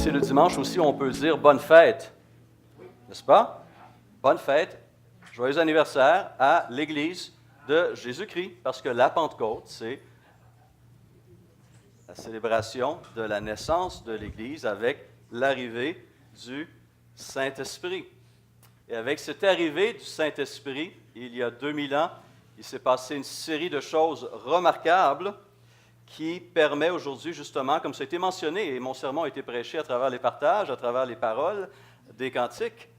c'est le dimanche aussi où on peut dire bonne fête, n'est-ce pas? Bonne fête, joyeux anniversaire à l'Église de Jésus-Christ, parce que la Pentecôte, c'est la célébration de la naissance de l'Église avec l'arrivée du Saint-Esprit. Et avec cette arrivée du Saint-Esprit, il y a 2000 ans, il s'est passé une série de choses remarquables qui permet aujourd'hui, justement, comme ça a été mentionné, et mon sermon a été prêché à travers les partages, à travers les paroles des cantiques,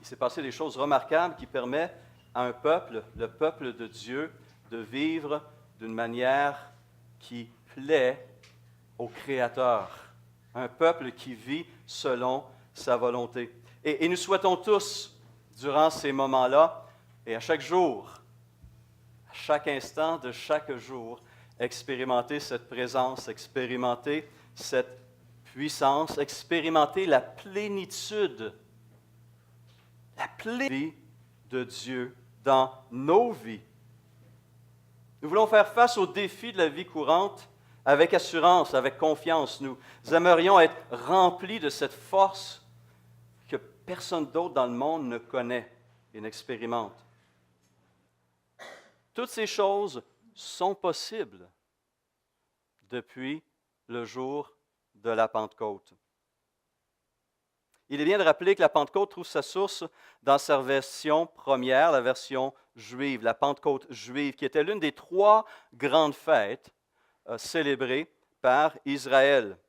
il s'est passé des choses remarquables qui permettent à un peuple, le peuple de Dieu, de vivre d'une manière qui plaît au Créateur. Un peuple qui vit selon sa volonté. Et nous souhaitons tous, durant ces moments-là, et à chaque jour, à chaque instant de chaque jour, expérimenter cette présence, expérimenter cette puissance, expérimenter la plénitude de Dieu dans nos vies. Nous voulons faire face aux défis de la vie courante avec assurance, avec confiance. Nous aimerions être remplis de cette force que personne d'autre dans le monde ne connaît et n'expérimente. Toutes ces choses sont possibles depuis le jour de la Pentecôte. Il est bien de rappeler que la Pentecôte trouve sa source dans sa version première, la version juive, la Pentecôte juive, qui était l'une des 3 grandes fêtes célébrées par Israël.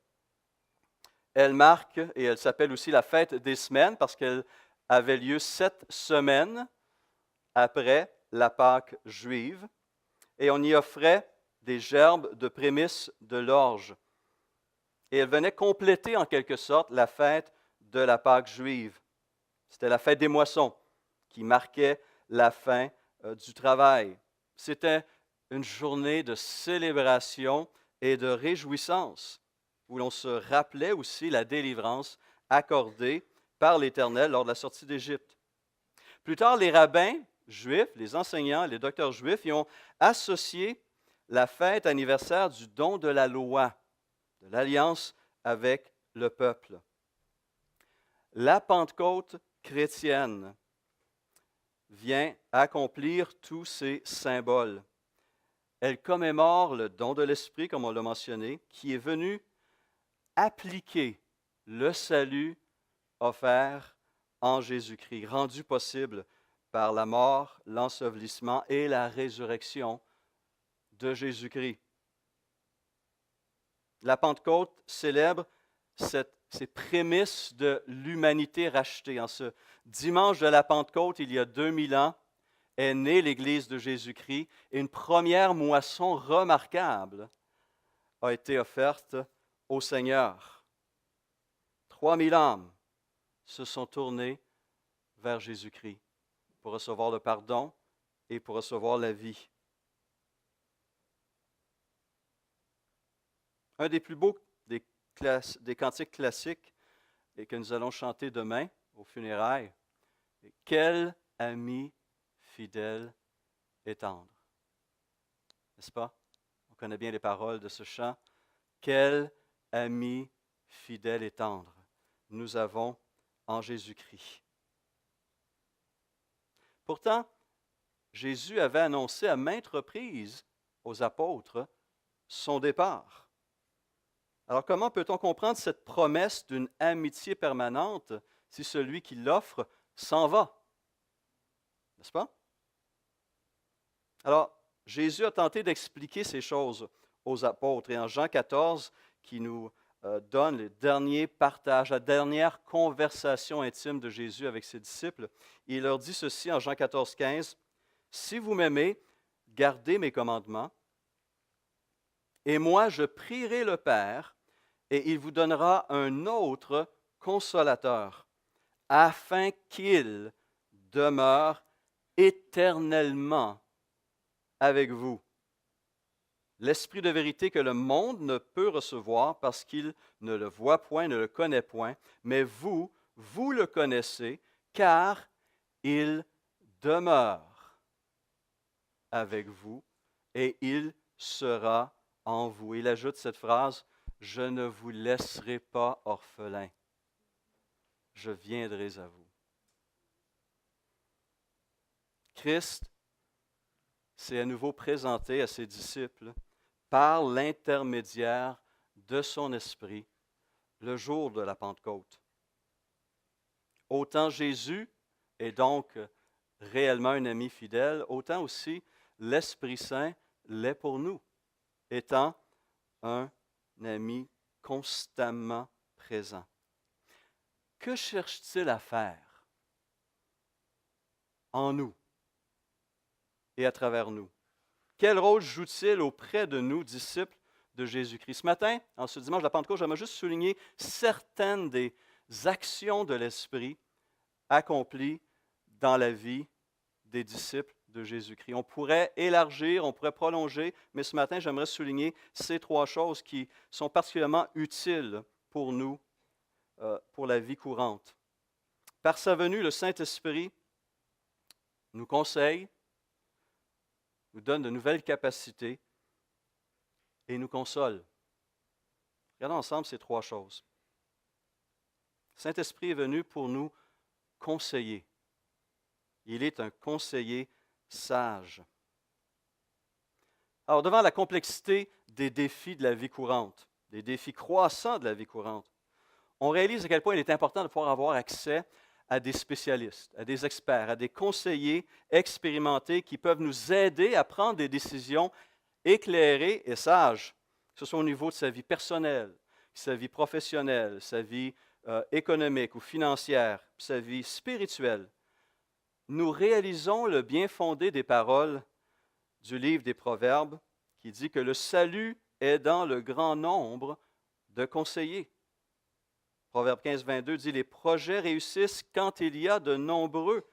Elle marque, et elle s'appelle aussi la fête des semaines, parce qu'elle avait lieu 7 semaines après la Pâque juive, et on y offrait des gerbes de prémices de l'orge. Et elle venait compléter en quelque sorte la fête de la Pâque juive. C'était la fête des moissons qui marquait la fin du travail. C'était une journée de célébration et de réjouissance où l'on se rappelait aussi la délivrance accordée par l'Éternel lors de la sortie d'Égypte. Plus tard, les rabbins juifs, les enseignants, les docteurs juifs y ont associé la fête anniversaire du don de la loi, de l'alliance avec le peuple. La Pentecôte chrétienne vient accomplir tous ces symboles. Elle commémore le don de l'Esprit, comme on l'a mentionné, qui est venu appliquer le salut offert en Jésus-Christ, rendu possible par la mort, l'ensevelissement et la résurrection de Jésus-Christ. La Pentecôte célèbre ces prémices de l'humanité rachetée. En ce dimanche de la Pentecôte, il y a 2000 ans, est née l'Église de Jésus-Christ et une première moisson remarquable a été offerte au Seigneur. 3000 âmes se sont tournées vers Jésus-Christ pour recevoir le pardon et pour recevoir la vie. Un des plus beaux des cantiques classiques et que nous allons chanter demain aux funérailles. Quel ami fidèle et tendre. N'est-ce pas? On connaît bien les paroles de ce chant. Quel ami fidèle et tendre nous avons en Jésus-Christ. Pourtant, Jésus avait annoncé à maintes reprises aux apôtres son départ. Alors, comment peut-on comprendre cette promesse d'une amitié permanente si celui qui l'offre s'en va? N'est-ce pas? Alors, Jésus a tenté d'expliquer ces choses aux apôtres. Et en Jean 14, qui nous donne le dernier partage, la dernière conversation intime de Jésus avec ses disciples, il leur dit ceci en Jean 14, 15, « Si vous m'aimez, gardez mes commandements, et moi je prierai le Père, et il vous donnera un autre consolateur, afin qu'il demeure éternellement avec vous. L'Esprit de vérité que le monde ne peut recevoir parce qu'il ne le voit point, ne le connaît point, mais vous, vous le connaissez, car il demeure avec vous et il sera en vous. Il ajoute cette phrase, je ne vous laisserai pas orphelins. Je viendrai à vous. Christ s'est à nouveau présenté à ses disciples par l'intermédiaire de son esprit le jour de la Pentecôte. Autant Jésus est donc réellement un ami fidèle, autant aussi l'Esprit Saint l'est pour nous, étant un ami constamment présent. Que cherche-t-il à faire en nous et à travers nous? Quel rôle joue-t-il auprès de nous, disciples de Jésus-Christ? Ce matin, en ce dimanche de la Pentecôte, j'aimerais juste souligner certaines des actions de l'Esprit accomplies dans la vie des disciples de Jésus-Christ. On pourrait élargir, on pourrait prolonger, mais ce matin, j'aimerais souligner ces trois choses qui sont particulièrement utiles pour nous, pour la vie courante. Par sa venue, le Saint-Esprit nous conseille, nous donne de nouvelles capacités et nous console. Regardons ensemble ces trois choses. Le Saint-Esprit est venu pour nous conseiller. Il est un conseiller sage. Alors, devant la complexité des défis de la vie courante, des défis croissants de la vie courante, on réalise à quel point il est important de pouvoir avoir accès à des spécialistes, à des experts, à des conseillers expérimentés qui peuvent nous aider à prendre des décisions éclairées et sages, que ce soit au niveau de sa vie personnelle, sa vie professionnelle, sa vie économique ou financière, sa vie spirituelle. Nous réalisons le bien fondé des paroles du livre des Proverbes qui dit que le salut est dans le grand nombre de conseillers. Proverbe 15, 22 dit « Les projets réussissent quand il y a de nombreux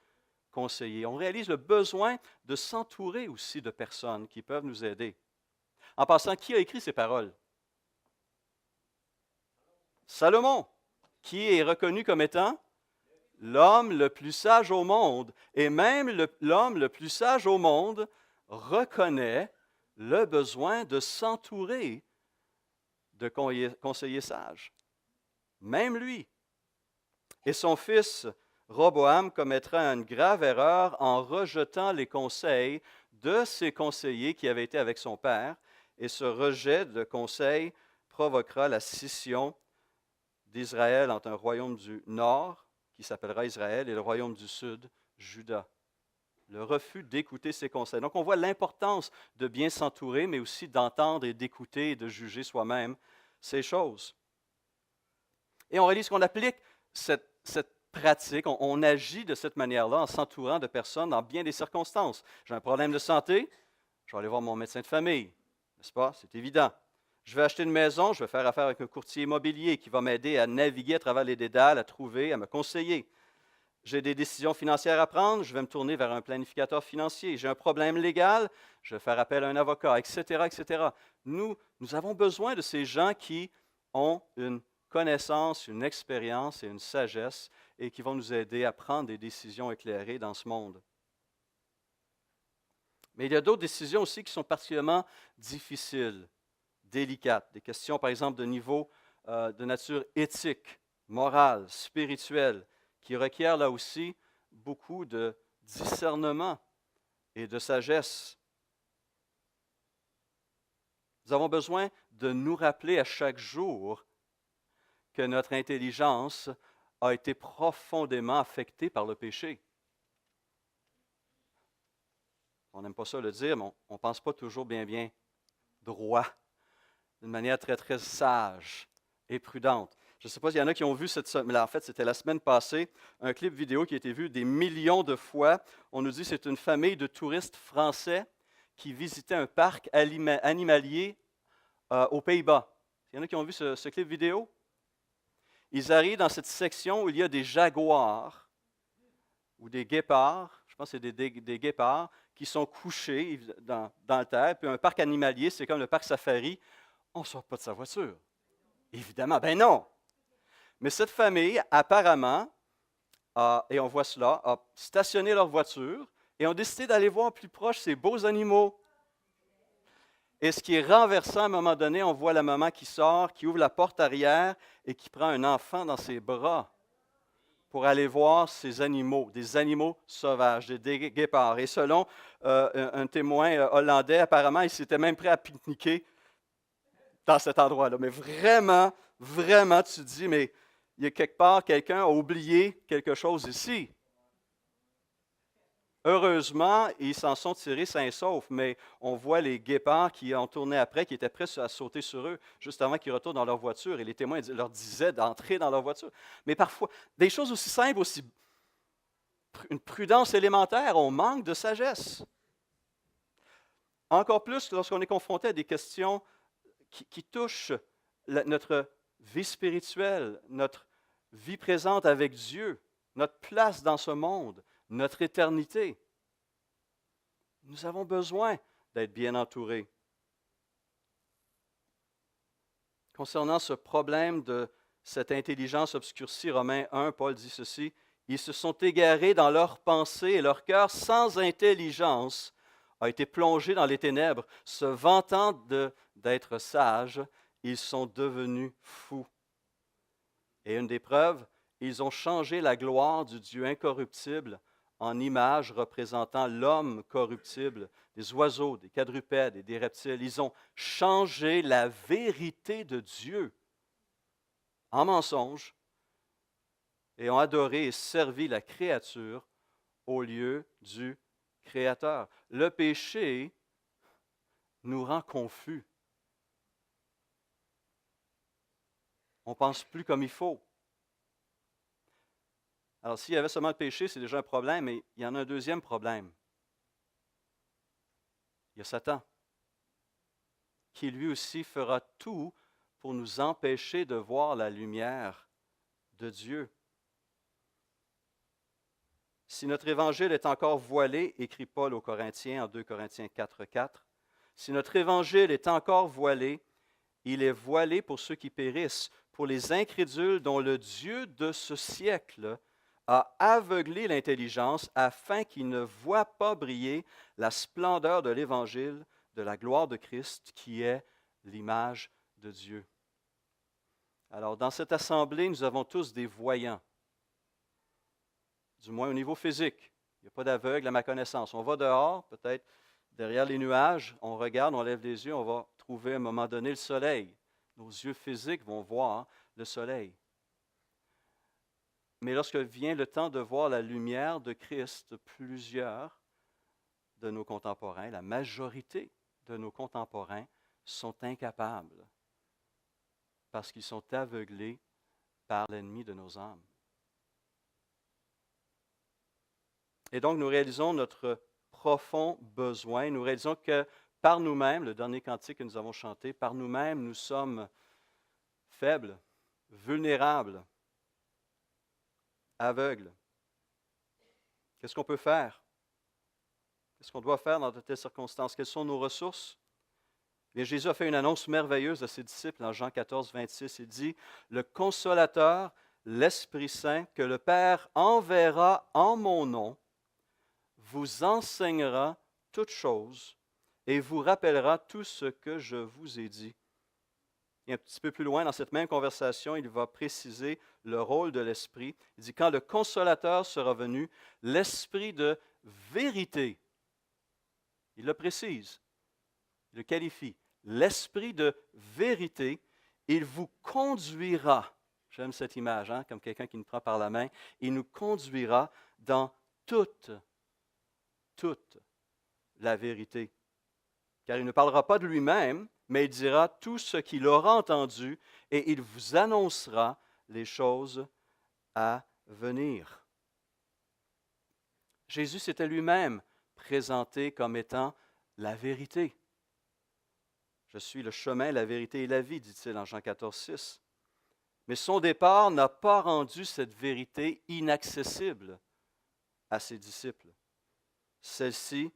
conseillers ». On réalise le besoin de s'entourer aussi de personnes qui peuvent nous aider. En passant, qui a écrit ces paroles? Salomon, qui est reconnu comme étant l'homme le plus sage au monde. Et même l'homme le plus sage au monde reconnaît le besoin de s'entourer de conseillers sages. Même lui. Et son fils Roboam commettra une grave erreur en rejetant les conseils de ses conseillers qui avaient été avec son père. Et ce rejet de conseils provoquera la scission d'Israël entre un royaume du nord, qui s'appellera Israël, et le royaume du sud, Juda. Le refus d'écouter ses conseils. Donc, on voit l'importance de bien s'entourer, mais aussi d'entendre et d'écouter et de juger soi-même ces choses. Et on réalise qu'on applique cette pratique, on agit de cette manière-là en s'entourant de personnes dans bien des circonstances. J'ai un problème de santé, je vais aller voir mon médecin de famille, n'est-ce pas? C'est évident. Je vais acheter une maison, je vais faire affaire avec un courtier immobilier qui va m'aider à naviguer à travers les dédales, à trouver, à me conseiller. J'ai des décisions financières à prendre, je vais me tourner vers un planificateur financier. J'ai un problème légal, je vais faire appel à un avocat, etc., etc. Nous avons besoin de ces gens qui ont une connaissance, une expérience et une sagesse et qui vont nous aider à prendre des décisions éclairées dans ce monde. Mais il y a d'autres décisions aussi qui sont particulièrement difficiles, délicates, des questions par exemple de niveau de nature éthique, morale, spirituelle, qui requièrent là aussi beaucoup de discernement et de sagesse. Nous avons besoin de nous rappeler à chaque jour que notre intelligence a été profondément affectée par le péché. On n'aime pas ça le dire, mais on ne pense pas toujours bien droit, d'une manière très, très sage et prudente. Je ne sais pas s'il y en a qui ont vu en fait, c'était la semaine passée, un clip vidéo qui a été vu des millions de fois. On nous dit que c'est une famille de touristes français qui visitait un parc animalier aux Pays-Bas. Il y en a qui ont vu ce clip vidéo? Ils arrivent dans cette section où il y a des jaguars ou des guépards, je pense que c'est des guépards, qui sont couchés dans la terre. Puis un parc animalier, c'est comme le parc safari. On ne sort pas de sa voiture. Évidemment, ben non. Mais cette famille, apparemment, et on voit cela, a stationné leur voiture et ont décidé d'aller voir plus proche ces beaux animaux. Et ce qui est renversant, à un moment donné, on voit la maman qui sort, qui ouvre la porte arrière et qui prend un enfant dans ses bras pour aller voir ces animaux, des animaux sauvages, des guépards. Et selon un témoin hollandais, apparemment, il s'était même prêt à pique-niquer dans cet endroit-là. Mais vraiment, vraiment, tu te dis, mais il y a quelque part, quelqu'un a oublié quelque chose ici. Heureusement, ils s'en sont tirés sains et saufs, mais on voit les guépards qui ont tourné après, qui étaient prêts à sauter sur eux, juste avant qu'ils retournent dans leur voiture. Et les témoins leur disaient d'entrer dans leur voiture. Mais parfois, des choses aussi simples, aussi une prudence élémentaire, on manque de sagesse. Encore plus lorsqu'on est confronté à des questions qui touchent notre vie spirituelle, notre vie présente avec Dieu, notre place dans ce monde, notre éternité. Nous avons besoin d'être bien entourés. Concernant ce problème de cette intelligence obscurcie, Romains 1, Paul dit ceci, « Ils se sont égarés dans leurs pensées et leur cœur sans intelligence a été plongé dans les ténèbres. Se vantant d'être sages, ils sont devenus fous. » Et une des preuves, ils ont changé la gloire du Dieu incorruptible en images représentant l'homme corruptible, des oiseaux, des quadrupèdes et des reptiles. Ils ont changé la vérité de Dieu en mensonge et ont adoré et servi la créature au lieu du Créateur. Le péché nous rend confus. On ne pense plus comme il faut. Alors, s'il y avait seulement le péché, c'est déjà un problème, mais il y en a un deuxième problème. Il y a Satan, qui lui aussi fera tout pour nous empêcher de voir la lumière de Dieu. Si notre évangile est encore voilé, écrit Paul aux Corinthiens en 2 Corinthiens 4:4, si notre évangile est encore voilé, il est voilé pour ceux qui périssent, pour les incrédules dont le Dieu de ce siècle a aveuglé l'intelligence afin qu'ils ne voient pas briller la splendeur de l'Évangile, de la gloire de Christ, qui est l'image de Dieu. Alors, dans cette assemblée, nous avons tous des voyants, du moins au niveau physique. Il n'y a pas d'aveugle à ma connaissance. On va dehors, peut-être derrière les nuages, on regarde, on lève les yeux, on va trouver à un moment donné le soleil. Nos yeux physiques vont voir le soleil. Mais lorsque vient le temps de voir la lumière de Christ, plusieurs de nos contemporains, la majorité de nos contemporains, sont incapables parce qu'ils sont aveuglés par l'ennemi de nos âmes. Et donc, nous réalisons notre profond besoin. Nous réalisons que par nous-mêmes, le dernier cantique que nous avons chanté, par nous-mêmes, nous sommes faibles, vulnérables, aveugles. Qu'est-ce qu'on peut faire? Qu'est-ce qu'on doit faire dans de telles circonstances? Quelles sont nos ressources? Bien, Jésus a fait une annonce merveilleuse à ses disciples en Jean 14, 26. Il dit, « Le Consolateur, l'Esprit Saint, que le Père enverra en mon nom, vous enseignera toutes choses et vous rappellera tout ce que je vous ai dit. » Et un petit peu plus loin dans cette même conversation, il va préciser le rôle de l'Esprit. Il dit, « Quand le Consolateur sera venu, l'Esprit de vérité, il le précise, il le qualifie, l'Esprit de vérité, il vous conduira, j'aime cette image, comme quelqu'un qui nous prend par la main, il nous conduira dans toute la vérité. Car il ne parlera pas de lui-même, mais il dira tout ce qu'il aura entendu et il vous annoncera les choses à venir. Jésus s'était lui-même présenté comme étant la vérité. Je suis le chemin, la vérité et la vie, dit-il en Jean 14, 6. Mais son départ n'a pas rendu cette vérité inaccessible à ses disciples. Celle-ci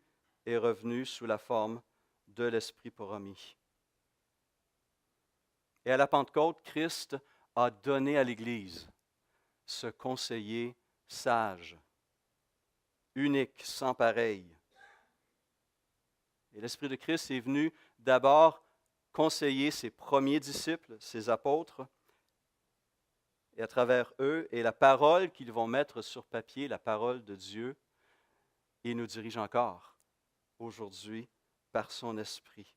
est revenue sous la forme de l'Esprit promis. Et à la Pentecôte, Christ a donné à l'Église ce conseiller sage, unique, sans pareil. Et l'Esprit de Christ est venu d'abord conseiller ses premiers disciples, ses apôtres, et à travers eux, et la parole qu'ils vont mettre sur papier, la parole de Dieu, il nous dirige encore aujourd'hui par son esprit.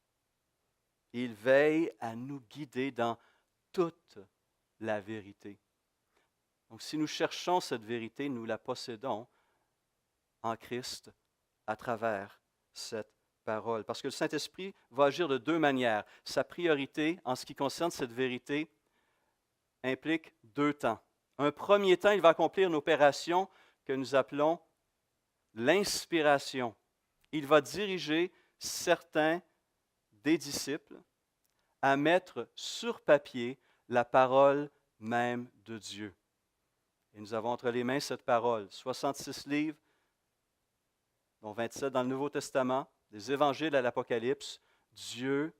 Il veille à nous guider dans toute la vérité. Donc, si nous cherchons cette vérité, nous la possédons en Christ à travers cette parole. Parce que le Saint-Esprit va agir de deux manières. Sa priorité en ce qui concerne cette vérité implique deux temps. Un premier temps, il va accomplir une opération que nous appelons l'inspiration. Il va diriger certains des disciples à mettre sur papier la parole même de Dieu. Et nous avons entre les mains cette parole, 66 livres, dont 27 dans le Nouveau Testament, des évangiles à l'Apocalypse. Dieu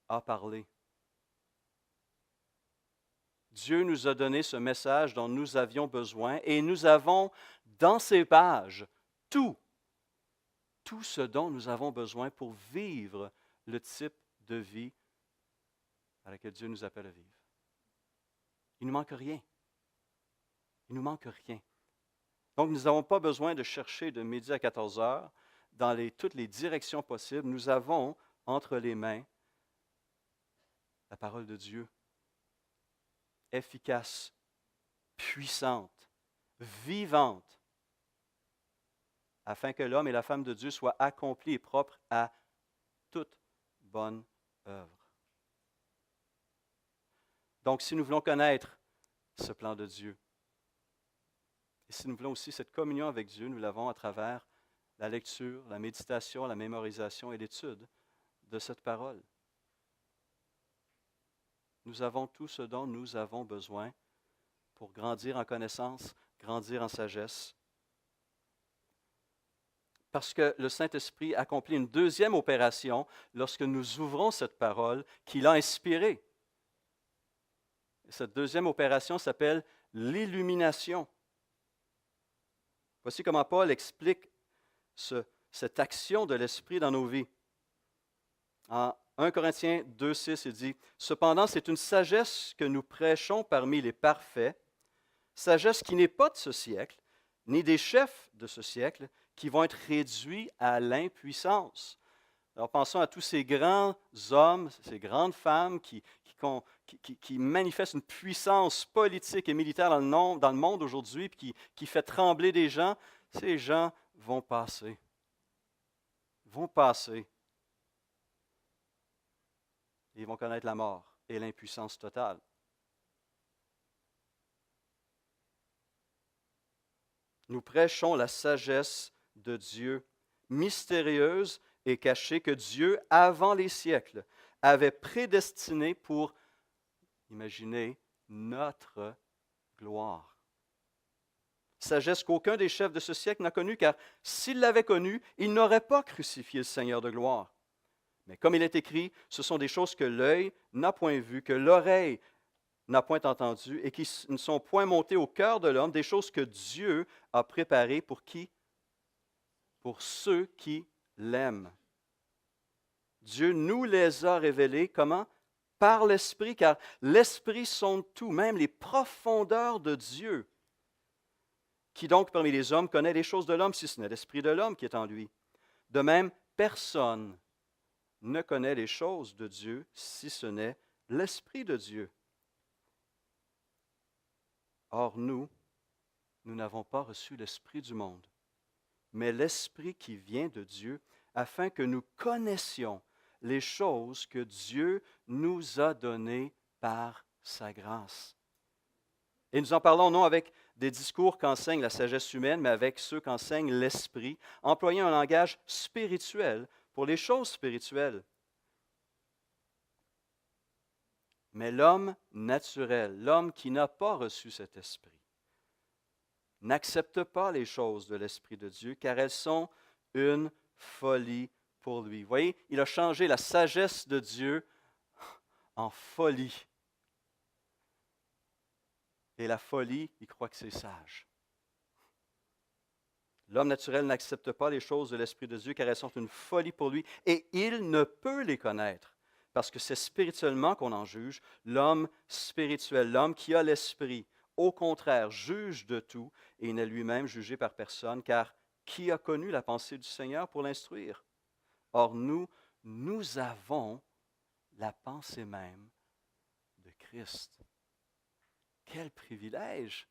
a parlé. Dieu nous a donné ce message dont nous avions besoin et nous avons dans ces pages tout ce dont nous avons besoin pour vivre le type de vie à laquelle Dieu nous appelle à vivre. Il ne nous manque rien. Il ne nous manque rien. Donc, nous n'avons pas besoin de chercher de midi à 14 heures dans toutes les directions possibles. Nous avons entre les mains la parole de Dieu, efficace, puissante, vivante, afin que l'homme et la femme de Dieu soient accomplis et propres à toute bonne œuvre. Donc, si nous voulons connaître ce plan de Dieu, et si nous voulons aussi cette communion avec Dieu, nous l'avons à travers la lecture, la méditation, la mémorisation et l'étude de cette parole. Nous avons tout ce dont nous avons besoin pour grandir en connaissance, grandir en sagesse. Parce que le Saint-Esprit accomplit une deuxième opération lorsque nous ouvrons cette parole qu'il a inspirée. Cette deuxième opération s'appelle l'illumination. Voici comment Paul explique cette action de l'Esprit dans nos vies. En 1 Corinthiens 2,6, il dit « Cependant, c'est une sagesse que nous prêchons parmi les parfaits, sagesse qui n'est pas de ce siècle, ni des chefs de ce siècle, qui vont être réduits à l'impuissance. » Alors pensons à tous ces grands hommes, ces grandes femmes qui manifestent une puissance politique et militaire dans le monde aujourd'hui, puis qui fait trembler des gens. Ces gens vont passer. Ils vont connaître la mort et l'impuissance totale. Nous prêchons la sagesse de Dieu, mystérieuse et cachée, que Dieu, avant les siècles, avait prédestinée pour, imaginez, notre gloire. Sagesse qu'aucun des chefs de ce siècle n'a connue, car s'il l'avait connue, il n'aurait pas crucifié le Seigneur de gloire. Mais comme il est écrit, ce sont des choses que l'œil n'a point vues, que l'oreille n'a point entendues, et qui ne sont point montées au cœur de l'homme, des choses que Dieu a préparées pour qui? Pour ceux qui l'aiment. Dieu nous les a révélées, comment? Par l'Esprit, car l'Esprit sonde tout, même les profondeurs de Dieu. Qui donc parmi les hommes connaît les choses de l'homme, si ce n'est l'Esprit de l'homme qui est en lui? De même, personne ne connaît les choses de Dieu, si ce n'est l'Esprit de Dieu. Or, nous n'avons pas reçu l'Esprit du monde, mais l'Esprit qui vient de Dieu, afin que nous connaissions les choses que Dieu nous a données par sa grâce. Et nous en parlons non avec des discours qu'enseigne la sagesse humaine, mais avec ceux qu'enseigne l'Esprit, employant un langage spirituel pour les choses spirituelles. Mais l'homme naturel, l'homme qui n'a pas reçu cet esprit, n'accepte pas les choses de l'Esprit de Dieu, car elles sont une folie pour lui. Vous voyez, il a changé la sagesse de Dieu en folie. Et la folie, il croit que c'est sage. L'homme naturel n'accepte pas les choses de l'Esprit de Dieu car elles sont une folie pour lui et il ne peut les connaître parce que c'est spirituellement qu'on en juge. L'homme spirituel, l'homme qui a l'Esprit, au contraire, juge de tout et n'est lui-même jugé par personne car qui a connu la pensée du Seigneur pour l'instruire? Or nous avons la pensée même de Christ. Quel privilège!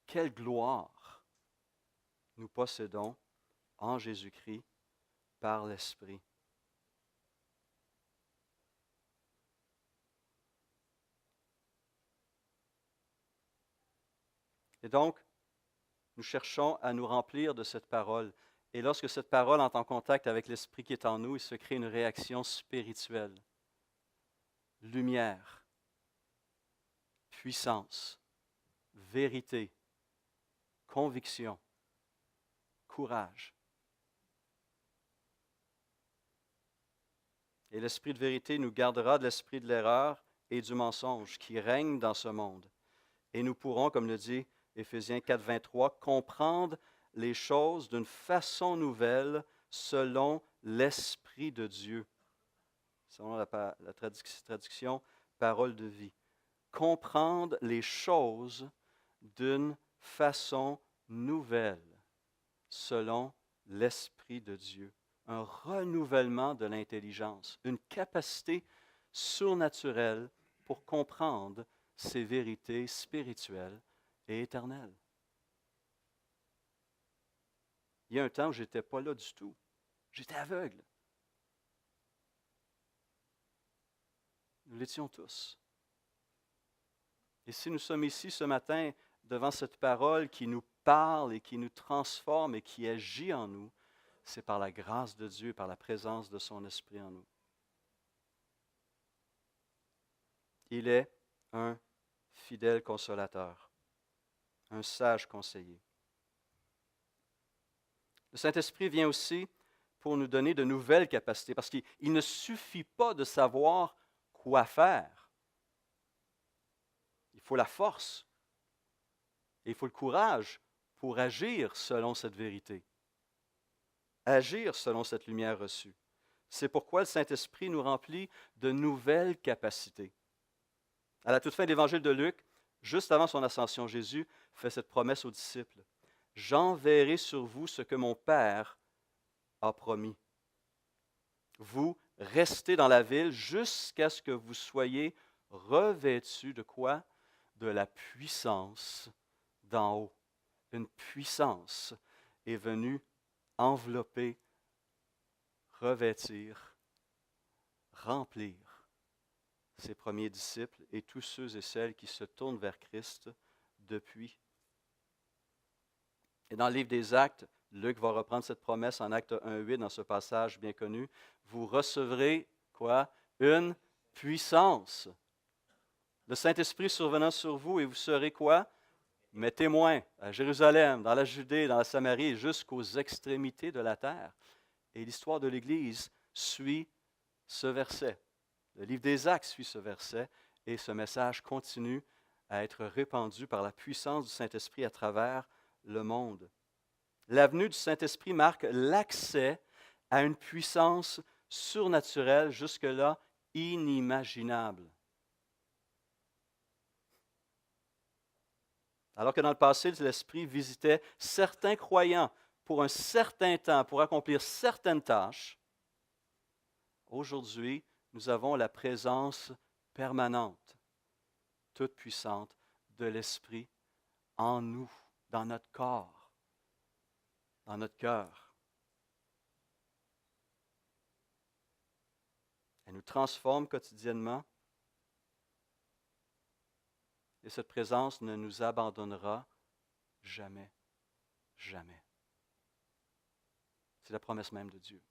Quelle gloire nous possédons en Jésus-Christ par l'Esprit. Et donc, nous cherchons à nous remplir de cette parole. Et lorsque cette parole entre en contact avec l'Esprit qui est en nous, il se crée une réaction spirituelle. Lumière, puissance, vérité, conviction, courage. Et l'Esprit de vérité nous gardera de l'esprit de l'erreur et du mensonge qui règne dans ce monde. Et nous pourrons, comme le dit Éphésiens 4, 23, comprendre les choses d'une façon nouvelle selon l'Esprit de Dieu. Selon la traduction Parole de vie. Comprendre les choses d'une façon nouvelle selon l'Esprit de Dieu. Un renouvellement de l'intelligence, une capacité surnaturelle pour comprendre ces vérités spirituelles et éternelles. Il y a un temps où je n'étais pas là du tout. J'étais aveugle. Nous l'étions tous. Et si nous sommes ici ce matin devant cette parole qui nous parle et qui nous transforme et qui agit en nous, c'est par la grâce de Dieu, par la présence de son Esprit en nous. Il est un fidèle consolateur, un sage conseiller. Le Saint-Esprit vient aussi pour nous donner de nouvelles capacités, parce qu'il ne suffit pas de savoir quoi faire. Il faut la force et il faut le courage pour agir selon cette vérité, agir selon cette lumière reçue. C'est pourquoi le Saint-Esprit nous remplit de nouvelles capacités. À la toute fin de l'Évangile de Luc, juste avant son ascension, Jésus fait cette promesse aux disciples. « J'enverrai sur vous ce que mon Père a promis. Vous restez dans la ville jusqu'à ce que vous soyez revêtus de quoi? De la puissance d'en haut. » Une puissance est venue envelopper, revêtir, remplir ses premiers disciples et tous ceux et celles qui se tournent vers Christ depuis. Et dans le livre des Actes, Luc va reprendre cette promesse en Acte 1:8 dans ce passage bien connu. Vous recevrez quoi? Une puissance. Le Saint-Esprit survenant sur vous et vous serez quoi? Mes témoins à Jérusalem, dans la Judée, dans la Samarie et jusqu'aux extrémités de la terre. Et l'histoire de l'Église suit ce verset. Le livre des Actes suit ce verset et ce message continue à être répandu par la puissance du Saint-Esprit à travers le monde. La venue du Saint-Esprit marque l'accès à une puissance surnaturelle jusque-là inimaginable. Alors que dans le passé, l'Esprit visitait certains croyants pour un certain temps, pour accomplir certaines tâches, aujourd'hui, nous avons la présence permanente, toute puissante de l'Esprit en nous, dans notre corps, dans notre cœur. Elle nous transforme quotidiennement et cette présence ne nous abandonnera jamais, jamais. C'est la promesse même de Dieu.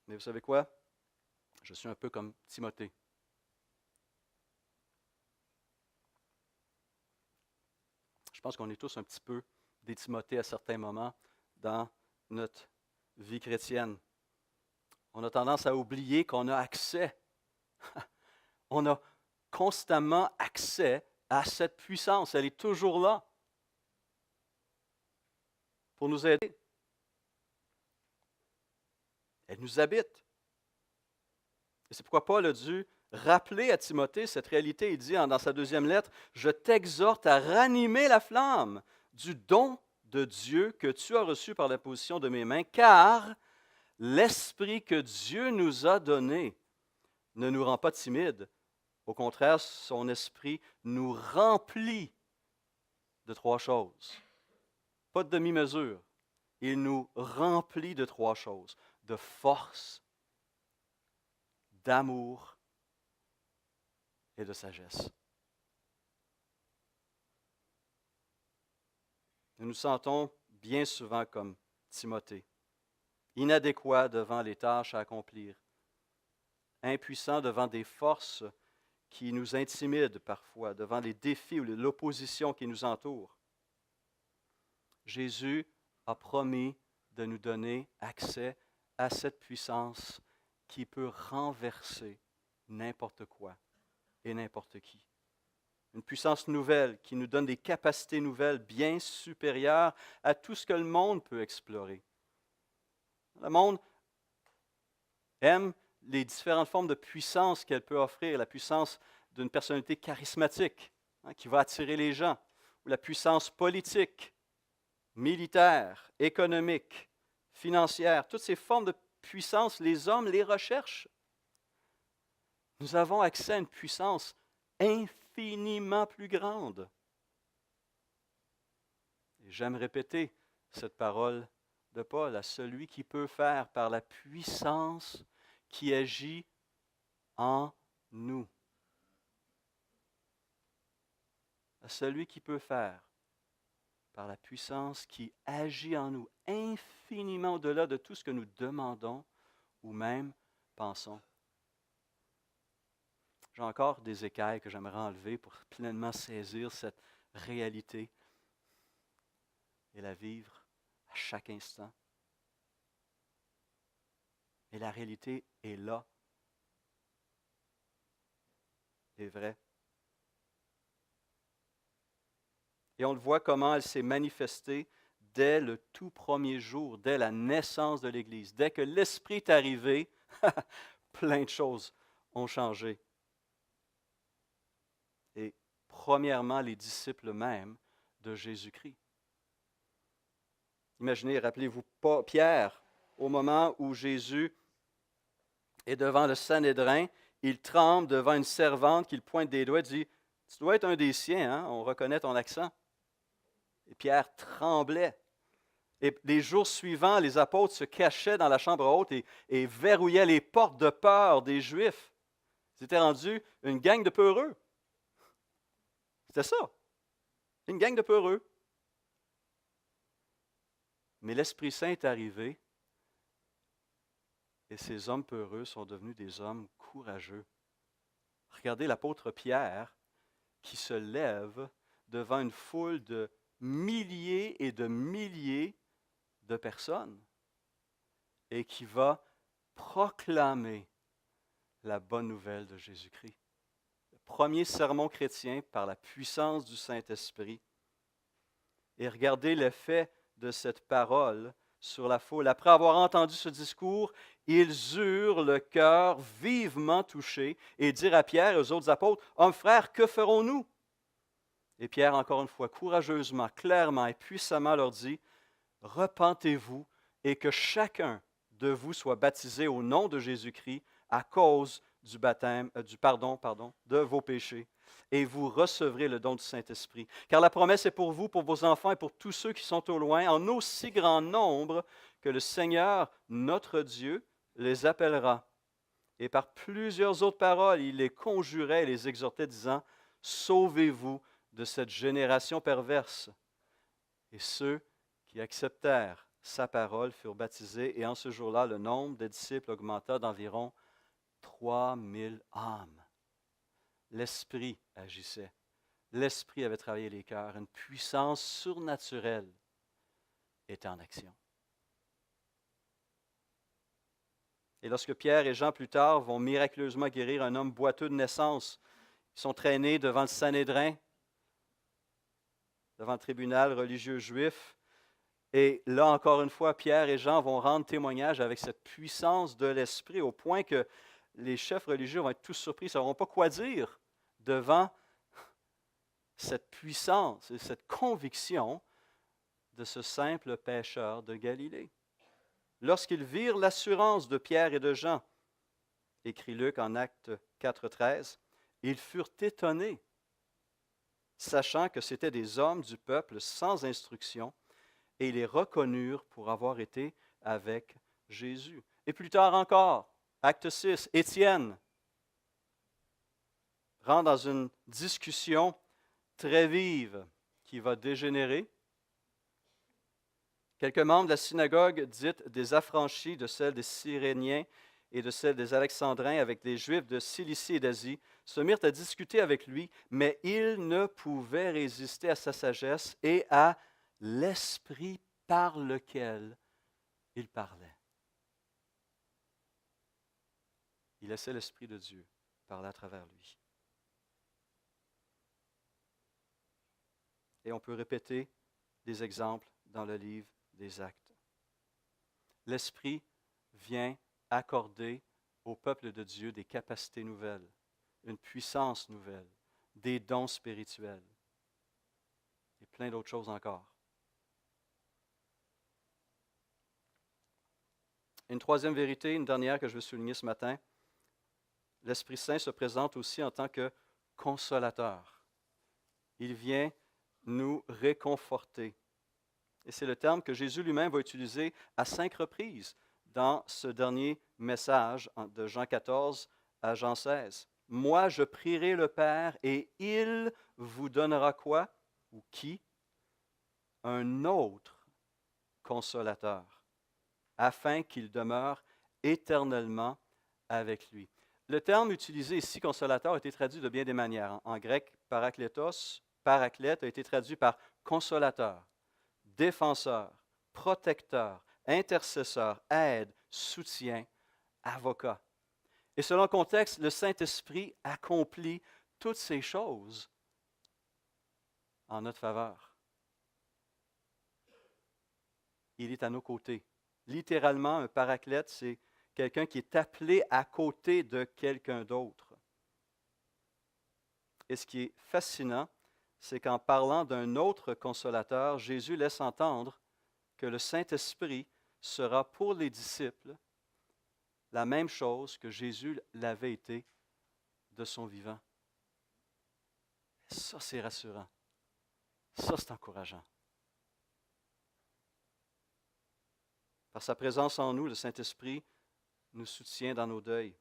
Mais vous savez quoi? Je suis un peu comme Timothée. Je pense qu'on est tous un petit peu des Timothées à certains moments dans notre vie chrétienne. On a tendance à oublier qu'on a accès. On a constamment accès à cette puissance. Elle est toujours là pour nous aider. Elle nous habite. Et c'est pourquoi Paul a dû rappeler à Timothée cette réalité. Il dit dans sa deuxième lettre, « Je t'exhorte à ranimer la flamme du don de Dieu que tu as reçu par l'imposition de mes mains, car l'esprit que Dieu nous a donné ne nous rend pas timides. Au contraire, son esprit nous remplit de trois choses. » Pas de demi-mesure. Il nous remplit de trois choses. De force, d'amour et de sagesse. Nous nous sentons bien souvent comme Timothée, inadéquats devant les tâches à accomplir, impuissants devant des forces qui nous intimident parfois, devant les défis ou l'opposition qui nous entoure. Jésus a promis de nous donner accès à cette puissance qui peut renverser n'importe quoi et n'importe qui. Une puissance nouvelle qui nous donne des capacités nouvelles bien supérieures à tout ce que le monde peut explorer. Le monde aime les différentes formes de puissance qu'elle peut offrir, la puissance d'une personnalité charismatique qui va attirer les gens, ou la puissance politique, militaire, économique, financière, toutes ces formes de puissance, les hommes les recherchent. Nous avons accès à une puissance infiniment plus grande. Et j'aime répéter cette parole de Paul, à celui qui peut faire par la puissance qui agit en nous. À celui qui peut faire par la puissance qui agit en nous, infiniment au-delà de tout ce que nous demandons ou même pensons. J'ai encore des écailles que j'aimerais enlever pour pleinement saisir cette réalité et la vivre à chaque instant. Et la réalité est là, est vraie. Et on le voit comment elle s'est manifestée dès le tout premier jour, dès la naissance de l'Église. Dès que l'Esprit est arrivé, plein de choses ont changé. Et premièrement, les disciples même de Jésus-Christ. Imaginez, rappelez-vous pas Pierre, au moment où Jésus est devant le Sanhédrin, il tremble devant une servante qui le pointe des doigts et dit « Tu dois être un des siens, hein? On reconnaît ton accent. » Et Pierre tremblait. Et les jours suivants, les apôtres se cachaient dans la chambre haute et verrouillaient les portes de peur des Juifs. C'était rendu une gang de peureux. C'était ça, une gang de peureux. Mais l'Esprit Saint est arrivé et ces hommes peureux sont devenus des hommes courageux. Regardez l'apôtre Pierre qui se lève devant une foule de milliers et de milliers de personnes et qui va proclamer la bonne nouvelle de Jésus-Christ. Le premier sermon chrétien par la puissance du Saint-Esprit. Et regardez l'effet de cette parole sur la foule. Après avoir entendu ce discours, ils eurent le cœur vivement touché et dirent à Pierre et aux autres apôtres, « Hommes frères, que ferons-nous? » Et Pierre, encore une fois, courageusement, clairement et puissamment leur dit, « Repentez-vous et que chacun de vous soit baptisé au nom de Jésus-Christ à cause du baptême, du pardon de vos péchés, et vous recevrez le don du Saint-Esprit. Car la promesse est pour vous, pour vos enfants et pour tous ceux qui sont au loin, en aussi grand nombre que le Seigneur, notre Dieu, les appellera. » Et par plusieurs autres paroles, il les conjurait et les exhortait, disant, « Sauvez-vous de cette génération perverse. » Et ceux qui acceptèrent sa parole furent baptisés, et en ce jour-là, le nombre des disciples augmenta d'environ 3000 âmes. L'Esprit agissait. L'Esprit avait travaillé les cœurs. Une puissance surnaturelle était en action. Et lorsque Pierre et Jean plus tard vont miraculeusement guérir un homme boiteux de naissance Ils sont traînés devant le Sanhédrin, devant le tribunal religieux juif. Et là, encore une fois, Pierre et Jean vont rendre témoignage avec cette puissance de l'Esprit au point que les chefs religieux vont être tous surpris, ils ne sauront pas quoi dire devant cette puissance et cette conviction de ce simple pécheur de Galilée. Lorsqu'ils virent l'assurance de Pierre et de Jean, écrit Luc en Actes 4,13, ils furent étonnés, sachant que c'étaient des hommes du peuple sans instruction, et ils les reconnurent pour avoir été avec Jésus. Et plus tard encore, Acte 6, Étienne rentre dans une discussion très vive qui va dégénérer. Quelques membres de la synagogue dite des affranchis, de celle des Cyréniens et de celle des Alexandrins, avec des Juifs de Cilicie et d'Asie, se mirent à discuter avec lui, mais ils ne pouvaient résister à sa sagesse et à l'esprit par lequel il parlait. Il laissait l'Esprit de Dieu parler à travers lui. Et on peut répéter des exemples dans le livre des Actes. L'Esprit vient accorder au peuple de Dieu des capacités nouvelles, une puissance nouvelle, des dons spirituels et plein d'autres choses encore. Une troisième vérité, une dernière que je veux souligner ce matin, l'Esprit Saint se présente aussi en tant que consolateur. Il vient nous réconforter. Et c'est le terme que Jésus lui-même va utiliser à 5 reprises dans ce dernier message de Jean 14 à Jean 16. « Moi, je prierai le Père et il vous donnera quoi? » Ou qui? Un autre consolateur, afin qu'il demeure éternellement avec lui. Le terme utilisé ici, consolateur, a été traduit de bien des manières. En grec, parakletos, paraclète, a été traduit par consolateur, défenseur, protecteur, intercesseur, aide, soutien, avocat. Et selon le contexte, le Saint-Esprit accomplit toutes ces choses en notre faveur. Il est à nos côtés. Littéralement, un paraclète, c'est quelqu'un qui est appelé à côté de quelqu'un d'autre. Et ce qui est fascinant, c'est qu'en parlant d'un autre consolateur, Jésus laisse entendre que le Saint-Esprit sera pour les disciples la même chose que Jésus l'avait été de son vivant. Ça, c'est rassurant. Ça, c'est encourageant. Par sa présence en nous, le Saint-Esprit nous soutient dans nos deuils,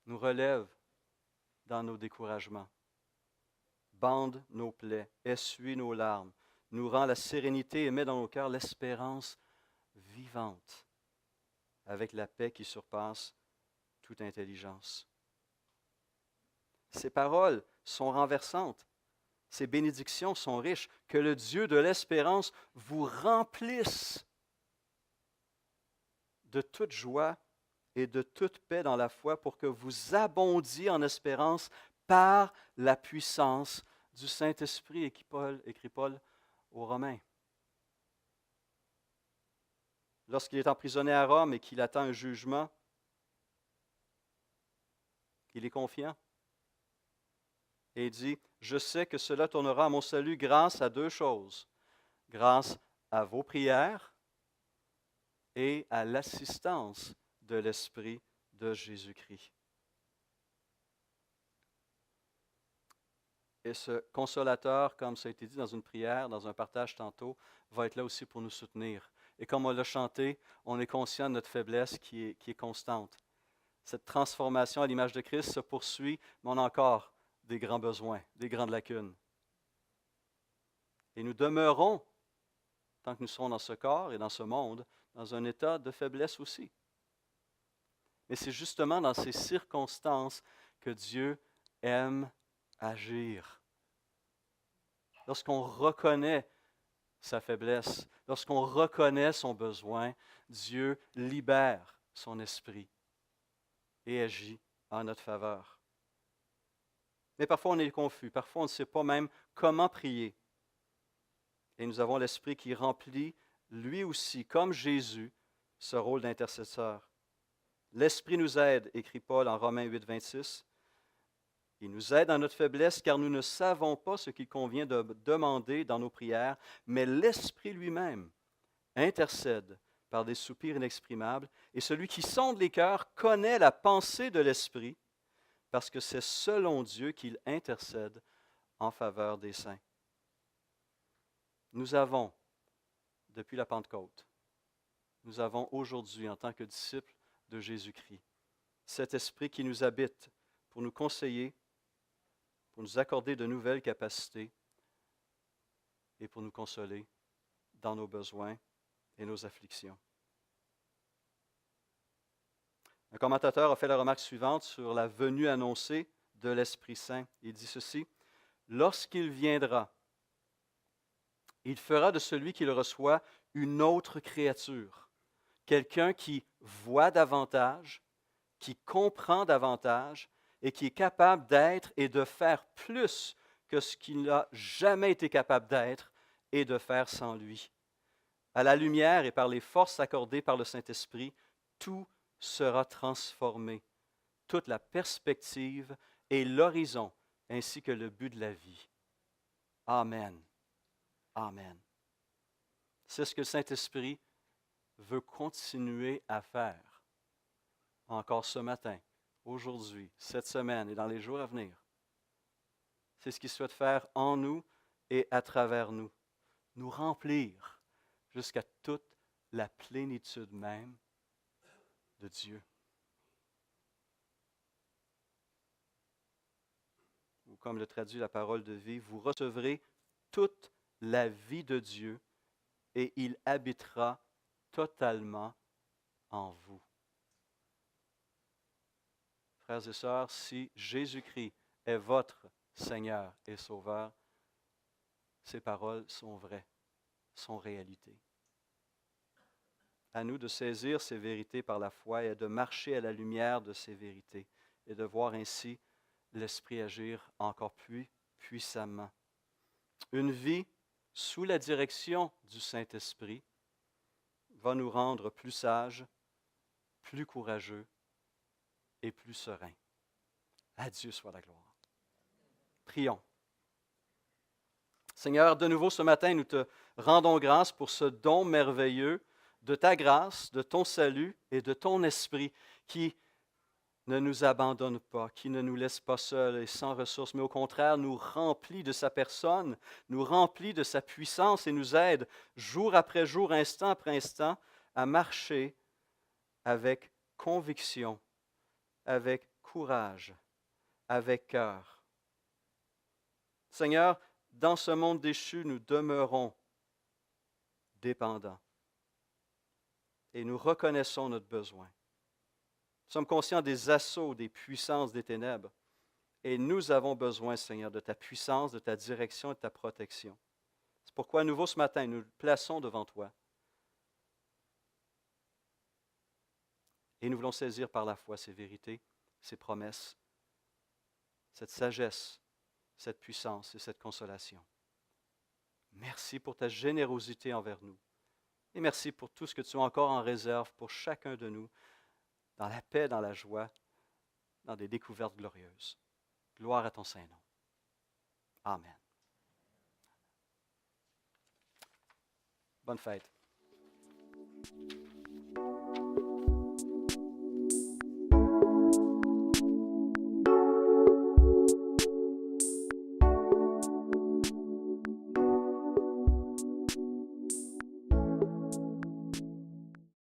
nous relève dans nos découragements, bande nos plaies, essuie nos larmes, nous rend la sérénité et met dans nos cœurs l'espérance vivante, avec la paix qui surpasse toute intelligence. Ces paroles sont renversantes, ces bénédictions sont riches, que le Dieu de l'espérance vous remplisse de toute joie et de toute paix dans la foi pour que vous abondiez en espérance par la puissance du Saint-Esprit, écrit Paul aux Romains. Lorsqu'il est emprisonné à Rome et qu'il attend un jugement, il est confiant. Et il dit, « Je sais que cela tournera à mon salut grâce à 2 choses. Grâce à vos prières et à l'assistance de l'Esprit de Jésus-Christ. » Et ce consolateur, comme ça a été dit dans une prière, dans un partage tantôt, va être là aussi pour nous soutenir. Et comme on l'a chanté, on est conscient de notre faiblesse qui est constante. Cette transformation à l'image de Christ se poursuit, mais on a encore des grands besoins, des grandes lacunes. Et nous demeurons, tant que nous serons dans ce corps et dans ce monde, dans un état de faiblesse aussi. Mais c'est justement dans ces circonstances que Dieu aime agir. Lorsqu'on reconnaît sa faiblesse, lorsqu'on reconnaît son besoin, Dieu libère son esprit et agit en notre faveur. Mais parfois on est confus, parfois on ne sait pas même comment prier. Et nous avons l'Esprit qui remplit, lui aussi, comme Jésus, ce rôle d'intercesseur. L'Esprit nous aide, écrit Paul en Romains 8, 26. Il nous aide dans notre faiblesse car nous ne savons pas ce qu'il convient de demander dans nos prières, mais l'Esprit lui-même intercède par des soupirs inexprimables, et celui qui sonde les cœurs connaît la pensée de l'Esprit, parce que c'est selon Dieu qu'il intercède en faveur des saints. Nous avons, depuis la Pentecôte, nous avons aujourd'hui, en tant que disciples de Jésus-Christ, cet Esprit qui nous habite pour nous conseiller, pour nous accorder de nouvelles capacités et pour nous consoler dans nos besoins et nos afflictions. Un commentateur a fait la remarque suivante sur la venue annoncée de l'Esprit Saint. Il dit ceci: « Lorsqu'il viendra, il fera de celui qui le reçoit une autre créature, quelqu'un qui voit davantage, qui comprend davantage et qui est capable d'être et de faire plus que ce qu'il n'a jamais été capable d'être et de faire sans lui. À la lumière et par les forces accordées par le Saint-Esprit, tout sera transformé, toute la perspective et l'horizon, ainsi que le but de la vie. Amen. Amen. C'est ce que le Saint-Esprit veut continuer à faire encore ce matin, aujourd'hui, cette semaine et dans les jours à venir. C'est ce qu'il souhaite faire en nous et à travers nous. Nous remplir jusqu'à toute la plénitude même de Dieu. Ou comme le traduit la parole de vie, vous recevrez toute la vie de Dieu et il habitera totalement en vous. Frères et sœurs, si Jésus-Christ est votre Seigneur et Sauveur, ces paroles sont vraies, sont réalité. À nous de saisir ces vérités par la foi et de marcher à la lumière de ces vérités et de voir ainsi l'Esprit agir encore plus puissamment. Une vie sous la direction du Saint-Esprit va nous rendre plus sages, plus courageux et plus sereins. À Dieu soit la gloire. Prions. Seigneur, de nouveau ce matin, nous te rendons grâce pour ce don merveilleux de ta grâce, de ton salut et de ton esprit qui ne nous abandonne pas, qui ne nous laisse pas seuls et sans ressources, mais au contraire nous remplit de sa personne, nous remplit de sa puissance et nous aide jour après jour, instant après instant, à marcher avec conviction, avec courage, avec cœur. Seigneur, dans ce monde déchu, nous demeurons dépendants. Et nous reconnaissons notre besoin. Nous sommes conscients des assauts, des puissances des ténèbres. Et nous avons besoin, Seigneur, de ta puissance, de ta direction et de ta protection. C'est pourquoi, à nouveau ce matin, nous nous plaçons devant toi. Et nous voulons saisir par la foi ces vérités, ces promesses, cette sagesse, cette puissance et cette consolation. Merci pour ta générosité envers nous. Et merci pour tout ce que tu as encore en réserve pour chacun de nous, dans la paix, dans la joie, dans des découvertes glorieuses. Gloire à ton Saint-Nom. Amen. Bonne fête.